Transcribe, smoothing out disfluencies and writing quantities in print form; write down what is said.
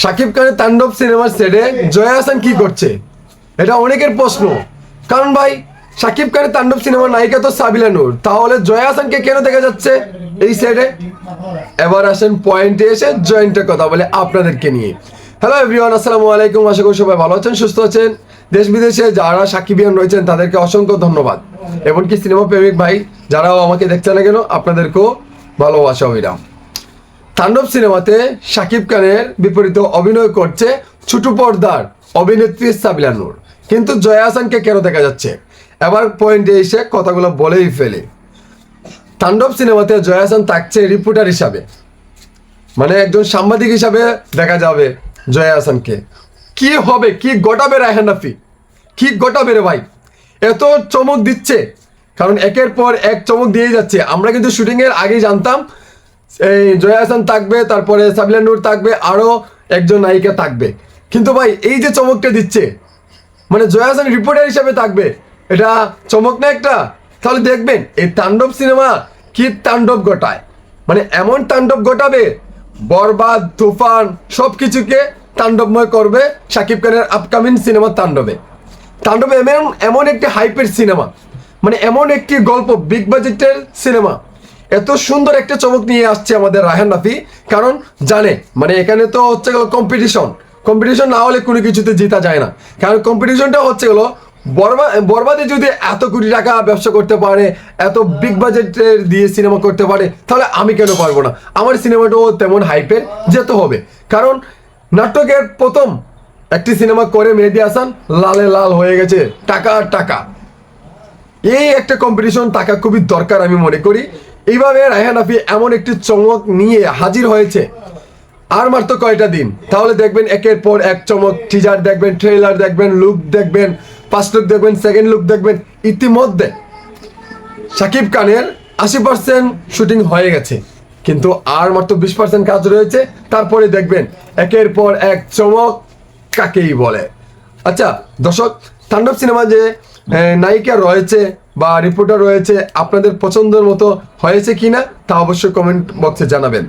শাকিব খানের তাণ্ডব সিনেমার সেটে জয়া আহসান কি করছে, এটা অনেকের প্রশ্ন। কারণ ভাই শাকিব খানের তাণ্ডব সিনেমার নায়িকা তো সাবিলা নূর, তাহলে জয়া আহসানকে কেন দেখা যাচ্ছে এই সেটে? এবার আসেন পয়েন্টে এসে জয়েন্টের কথা বলে আপনাদেরকে নিয়ে। হ্যালো এভরিওয়ান, আসসালামু আলাইকুম। আশা করি সবাই ভালো আছেন, সুস্থ আছেন। দেশ বিদেশে যারা সাকিবিয়ান রয়েছেন তাদেরকে অসংখ্য ধন্যবাদ। এমনকি সিনেমা প্রেমিক ভাই যারাও আমাকে দেখছে না কেন, আপনাদেরকেও ভালোবাসা অবিরাম। তাণ্ডব সিনেমাতে শাকিব খানের বিপরীতে অভিনয় করছে ছোট পর্দার অভিনেত্রী সাবিলা নূর, কিন্তু জয়া আহসানকে কেন দেখা যাচ্ছে? এবার পয়েন্টে এসে কথাগুলো বলেই ফেলে। তাণ্ডব সিনেমাতে জয়া আহসান থাকছে রিপোর্টার হিসাবে, মানে একজন সাংবাদিক হিসাবে দেখা যাবে জয়া আহসানকে। কি হবে, কি ঘটাবে রায়হান রাফি, কি ঘটাবে রে ভাই? এত চমক দিচ্ছে, কারণ একের পর এক চমক দিয়ে যাচ্ছে। আমরা কিন্তু শুটিংয়ের আগেই জানতাম এই জয়া আহসান থাকবে, তারপরে সাবিলা নূর থাকবে, আরও একজন নায়িকা থাকবে। কিন্তু ভাই এই যে চমকটা দিচ্ছে, মানে জয়া আহসান রিপোর্টার হিসাবে থাকবে, এটা চমক না একটা? তাহলে দেখবেন এই তাণ্ডব সিনেমা কি তাণ্ডব ঘটায়, মানে এমন তাণ্ডব ঘটাবে, বরবাদ তুফান সব কিছুকে তাণ্ডবময় করবে শাকিব খানের আপকামিং সিনেমা তাণ্ডবে। তাণ্ডবে এমন একটি হাইপের সিনেমা, মানে এমন একটি গল্প, বিগ বাজেটের সিনেমা, এত সুন্দর একটা চমক নিয়ে আসছে আমাদের রায়হান রাফি। কারণ জানে, মানে এখানে তো হচ্ছে গেলো কম্পিটিশন না হলে কোনো কিছুতে জিতা যায় না। কারণ কম্পিটিশনটা হচ্ছে গেলো বরবাদে যদি এত কোটি টাকা ব্যবসা করতে পারে, এত বিগ বাজেটের দিয়ে সিনেমা করতে পারে, তাহলে আমি কেন পারবো না? আমার সিনেমাটাও তেমন হাইপের যেতে হবে। কারণ নাটকের প্রথম একটি সিনেমা করে মেহেদী হাসান লালে লাল হয়ে গেছে, টাকা আর টাকা। এই একটা কম্পিটিশন থাকা খুবই দরকার আমি মনে করি। এইভাবে রায়হান রাফি এমন একটি চমক নিয়ে হাজির হয়েছে। আর মাত্র কয়টা দিন, তাহলে দেখবেন একের পর এক চমক। টিজার দেখবেন, ট্রেলার দেখবেন, লুক দেখবেন, ফার্স্ট লুক দেখবেন, সেকেন্ড লুক দেখবেন। ইতিমধ্যে শাকিব খানের 80% শুটিং হয়ে গেছে, কিন্তু আর মাত্র 20% কাজ রয়েছে। তারপরে দেখবেন একের পর এক চমক কাকেই বলে। আচ্ছা দর্শক, তাণ্ডব সিনেমা যে নায়িকা রয়েছে বা রিপোর্টার রয়েছে, আপনাদের পছন্দের মতো হয়েছে কিনা তা অবশ্যই কমেন্ট বক্সে জানাবেন।